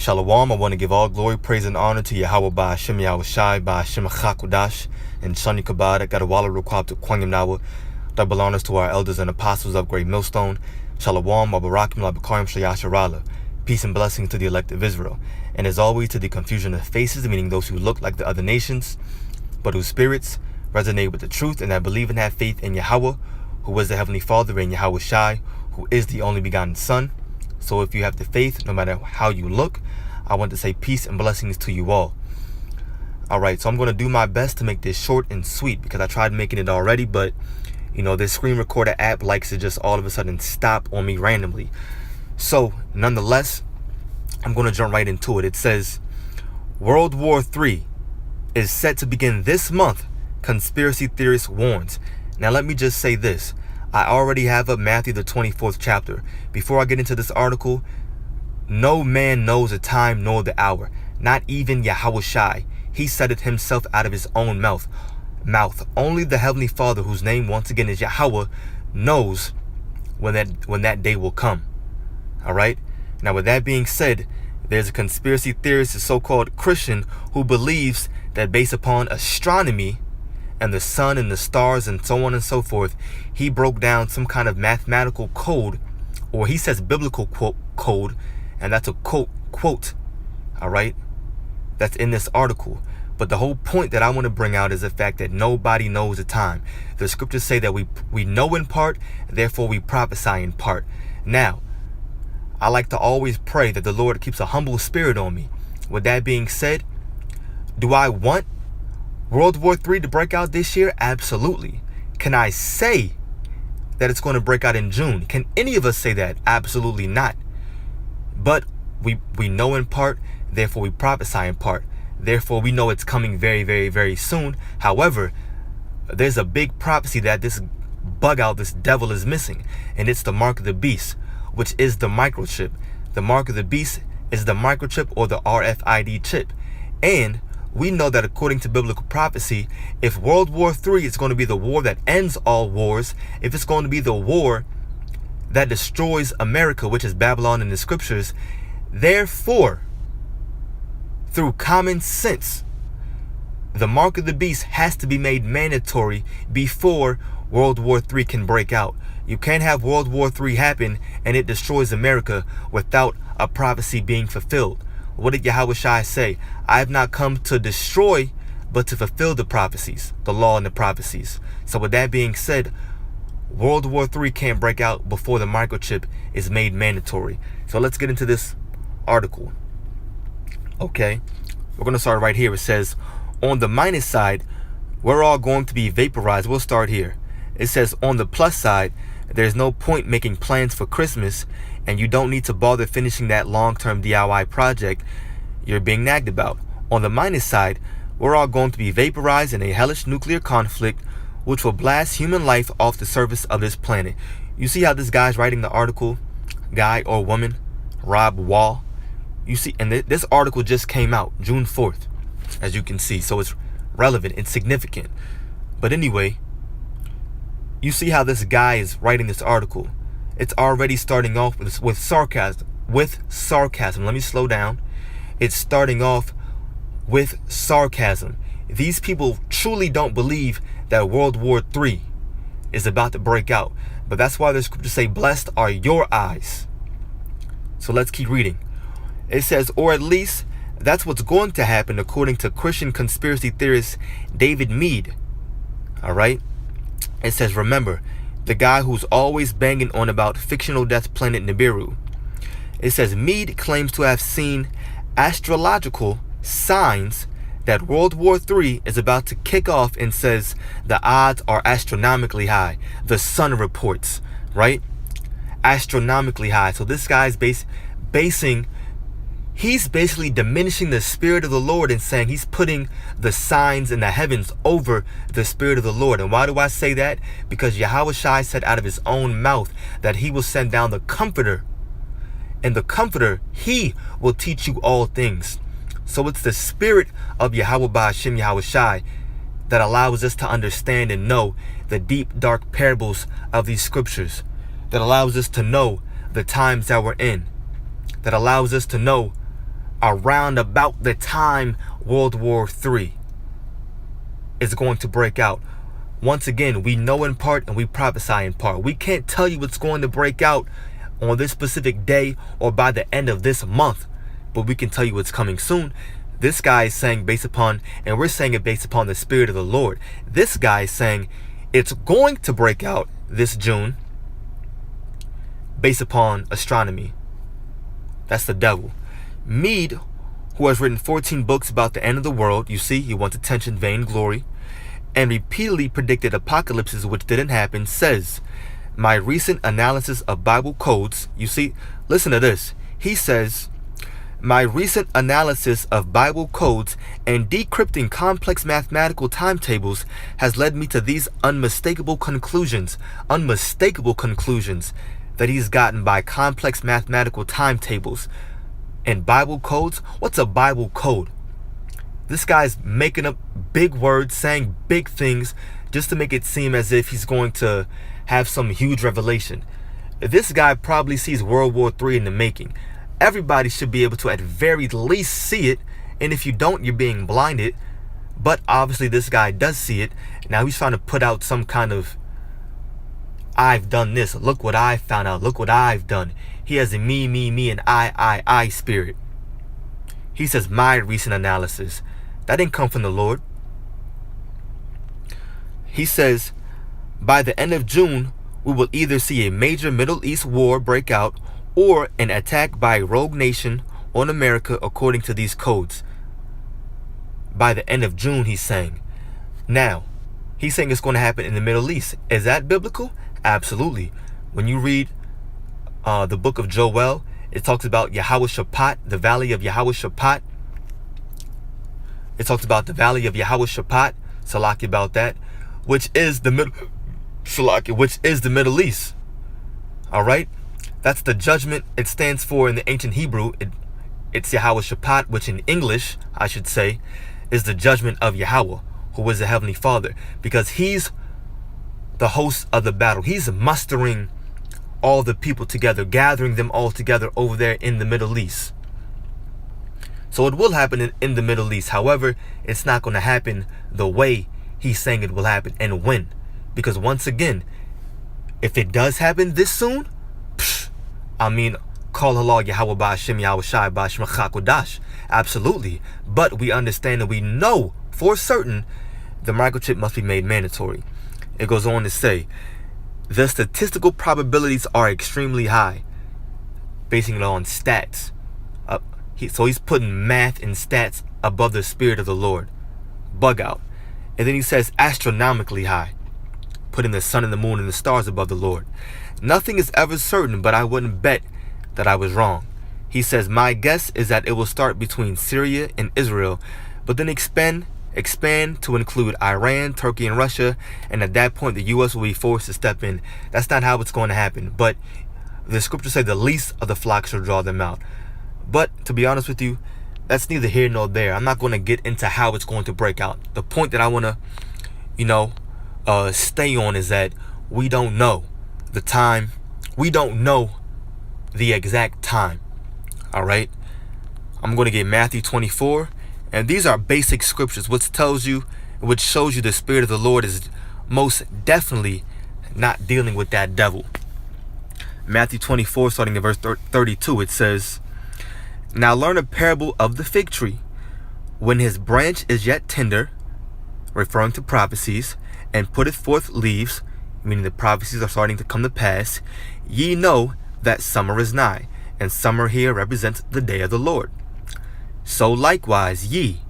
Shalom, I want to give all glory, praise, and honor to Yahweh by Hashem Yahweh Shai, by Hashem Chakudash, and Shani Kabada, Gadawala Rukwab to Kwangim Nawa, double honors to our elders and apostles of Great Millstone. Shalom, Abarakim Labakarim Shayasharala. Peace and blessings to the elect of Israel. And as always, to the confusion of faces, meaning those who look like the other nations, but whose spirits resonate with the truth and that believe and have faith in Yahweh, who is the Heavenly Father, and Yahweh Shai, who is the only begotten Son. So if you have the faith, no matter how you look, I want to say peace and blessings to you all. Alright, so I'm going to do my best to make this short and sweet because I tried making it already, but this screen recorder app likes to just all of a sudden stop on me randomly. So nonetheless, I'm going to jump right into it. It says, World War III is set to begin this month, conspiracy theorist warns. Now let me just say this. I already have up Matthew the 24th chapter. Before I get into this article, no man knows the time nor the hour, not even Yahweh Shai. He said it himself out of his own mouth. Only the Heavenly Father, whose name once again is Yahweh, knows when that day will come. All right. Now, with that being said, there's a conspiracy theorist, a so-called Christian, who believes that based upon astronomy and the sun and the stars and so on and so forth, he broke down some kind of mathematical code, or he says biblical code, and that's a quote, all right, that's in this article. But the whole point that I want to bring out is the fact that nobody knows the time. The scriptures say that we know in part, therefore we prophesy in part. Now, I like to always pray that the Lord keeps a humble spirit on me. With that being said, do I want World War III to break out this year? Absolutely. Can I say that it's going to break out in June? Can any of us say that? Absolutely not. But we know in part, therefore we prophesy in part. Therefore we know it's coming very, very, very soon. However, there's a big prophecy that this bug out, this devil is missing. And it's the mark of the beast, which is the microchip. The mark of the beast is the microchip, or the RFID chip. And we know that according to biblical prophecy, if World War III is going to be the war that ends all wars, if it's going to be the war that destroys America, which is Babylon in the scriptures, therefore, through common sense, the mark of the beast has to be made mandatory before World War III can break out. You can't have World War III happen and it destroys America without a prophecy being fulfilled. What did Yahweh Shai say? I have not come to destroy, but to fulfill the prophecies, the law and the prophecies. So with that being said, World War III can't break out before the microchip is made mandatory. So let's get into this article. Okay, we're going to start right here. It says, on the minus side, we're all going to be vaporized. We'll start here. It says, on the plus side, there's no point making plans for Christmas, and you don't need to bother finishing that long-term DIY project you're being nagged about. On the minus side, we're all going to be vaporized in a hellish nuclear conflict, which will blast human life off the surface of this planet. You see how this guy's writing the article, guy or woman, Rob Wall. You see, and this article just came out June 4th, as you can see, so it's relevant, it's significant. But anyway, you see how this guy is writing this article. It's already starting off with sarcasm. Let me slow down. It's starting off with sarcasm. These people truly don't believe that World War III is about to break out. But that's why the scriptures say, blessed are your eyes. So let's keep reading. It says, or at least that's what's going to happen according to Christian conspiracy theorist David Meade. All right. It says, remember, the guy who's always banging on about fictional death planet Nibiru. It says, Meade claims to have seen astrological signs that World War III is about to kick off, and says the odds are astronomically high. The Sun reports, right? Astronomically high. So this guy's he's basically diminishing the Spirit of the Lord and saying he's putting the signs in the heavens over the Spirit of the Lord. And why do I say that? Because Yahweh Shai said out of his own mouth that he will send down the Comforter. And the Comforter, he will teach you all things. So it's the Spirit of Yahweh Ba'ashem Yahweh Shai that allows us to understand and know the deep, dark parables of these scriptures. That allows us to know the times that we're in. That allows us to know around about the time World War III is going to break out. Once again, we know in part and we prophesy in part. We can't tell you what's going to break out on this specific day or by the end of this month, but we can tell you what's coming soon. This guy is saying based upon, and we're saying it based upon the Spirit of the Lord. This guy is saying it's going to break out this June based upon astronomy. That's the devil. Meade, who has written 14 books about the end of the world, you see, he wants attention, vainglory, and repeatedly predicted apocalypses which didn't happen, says, my recent analysis of Bible codes, you see, listen to this. He says, my recent analysis of Bible codes and decrypting complex mathematical timetables has led me to these unmistakable conclusions that he's gotten by complex mathematical timetables and Bible codes. What's a Bible code? This guy's making up big words, saying big things just to make it seem as if he's going to have some huge revelation. This guy probably sees World War III in the making. Everybody should be able to at very least see it, and if you don't, you're being blinded. But obviously this guy does see it. Now he's trying to put out some kind of, I've done this, look what I found out, look what I've done. He has a me, and I spirit. He says, my recent analysis. That didn't come from the Lord. He says, by the end of June, we will either see a major Middle East war break out or an attack by a rogue nation on America according to these codes. By the end of June, he's saying. Now, he's saying it's going to happen in the Middle East. Is that biblical? Absolutely. When you read the book of Joel, it talks about Yahweh-Shaphat, the valley of Yahweh-Shaphat. It talks about the valley of Yahweh-Shaphat, Salaki about that, which is the Middle East. All right? That's the judgment it stands for in the ancient Hebrew. It's Yahweh-Shaphat, which in English, I should say, is the judgment of Yahweh, who is the Heavenly Father, because he's the host of the battle. He's mustering all the people together, gathering them all together over there in the Middle East. So it will happen in the Middle East. However, it's not going to happen the way he's saying it will happen and when. Because once again, if it does happen this soon, call Allah Yahweh Ba'ashem Yahweh Shai Ba'ashem Chakodash. Absolutely. But we understand and we know for certain the microchip must be made mandatory. It goes on to say, the statistical probabilities are extremely high, basing it on stats. So he's putting math and stats above the Spirit of the Lord. Bug out. And then he says astronomically high, putting the sun and the moon and the stars above the Lord. Nothing is ever certain, but I wouldn't bet that I was wrong. He says, my guess is that it will start between Syria and Israel, but then expand to include Iran, Turkey, and Russia, and at that point the U.S. will be forced to step in. That's not how it's going to happen, but the scriptures say the least of the flock shall draw them out. But to be honest with you, that's neither here nor there. I'm not going to get into how it's going to break out. The point that I want to, stay on is that we don't know the time. We don't know the exact time. All right. I'm going to get Matthew 24. And these are basic scriptures, which shows you the Spirit of the Lord is most definitely not dealing with that devil. Matthew 24, starting in verse 32, it says, now learn a parable of the fig tree. When his branch is yet tender, referring to prophecies, and putteth forth leaves, meaning the prophecies are starting to come to pass, ye know that summer is nigh. And summer here represents the day of the Lord. So likewise ye,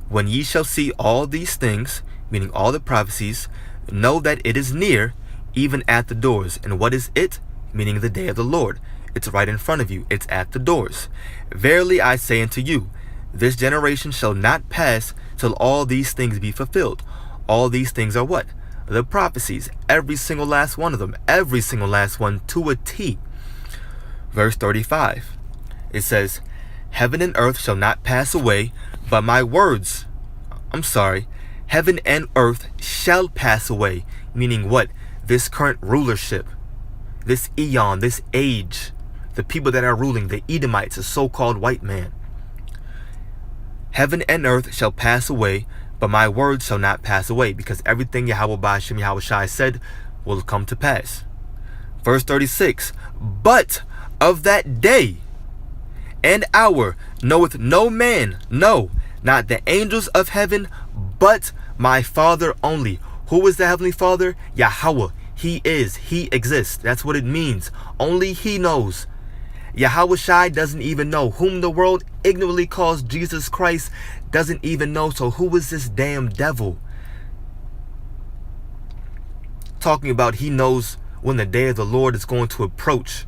when ye shall see all these things, meaning all the prophecies, know that it is near, even at the doors. And what is it? Meaning the day of the Lord. It's right in front of you. It's at the doors. Verily I say unto you, this generation shall not pass till all these things be fulfilled. All these things are what? The prophecies. Every single last one of them. Every single last one to a T. Verse 35. It says, heaven and earth shall not pass away, but my words, heaven and earth shall pass away. Meaning what? This current rulership, this eon, this age, the people that are ruling, the Edomites, a so-called white man. Heaven and earth shall pass away, but my words shall not pass away, because everything Yahweh Ba'ashem Yahweh Shai said will come to pass. Verse 36, but of that day and hour knoweth no man, no, not the angels of heaven, but my Father only. Who is the Heavenly Father? Yahweh. He is. He exists. That's what it means. Only He knows. Yahweh Shai doesn't even know. Whom the world ignorantly calls Jesus Christ doesn't even know. So who is this damn devil? Talking about he knows when the day of the Lord is going to approach.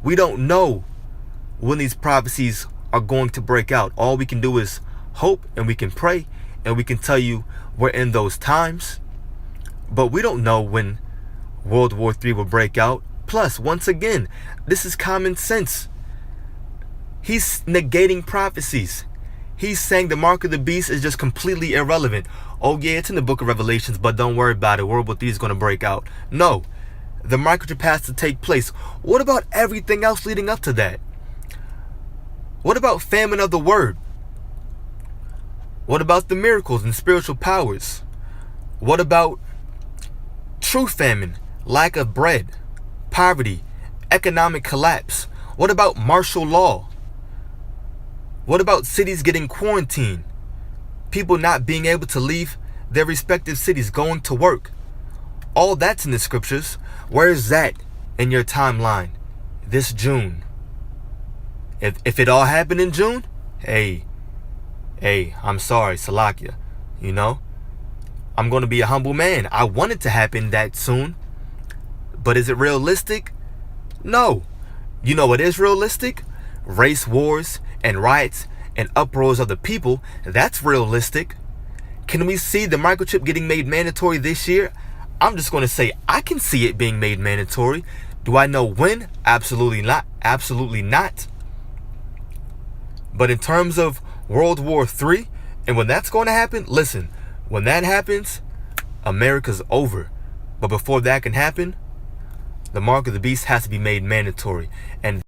We don't know when these prophecies are going to break out. All we can do is hope, and we can pray, and we can tell you we're in those times. But we don't know when World War III will break out. Plus, once again, this is common sense. He's negating prophecies. He's saying the mark of the beast is just completely irrelevant. Oh yeah, it's in the book of Revelations, but don't worry about it. World War III is going to break out. No, the microchip has to take place. What about everything else leading up to that? What about famine of the word? What about the miracles and spiritual powers? What about true famine, lack of bread, poverty, economic collapse? What about martial law? What about cities getting quarantined? People not being able to leave their respective cities, going to work. All that's in the scriptures. Where is that in your timeline this June? If it all happened in June, hey, I'm sorry, Salakia. You know, I'm going to be a humble man. I want it to happen that soon. But is it realistic? No. You know what is realistic? Race wars and riots and uproars of the people. That's realistic. Can we see the microchip getting made mandatory this year? I'm just going to say I can see it being made mandatory. Do I know when? Absolutely not. Absolutely not. But in terms of World War III and when that's going to happen, listen, when that happens, America's over. But before that can happen, the mark of the beast has to be made mandatory. And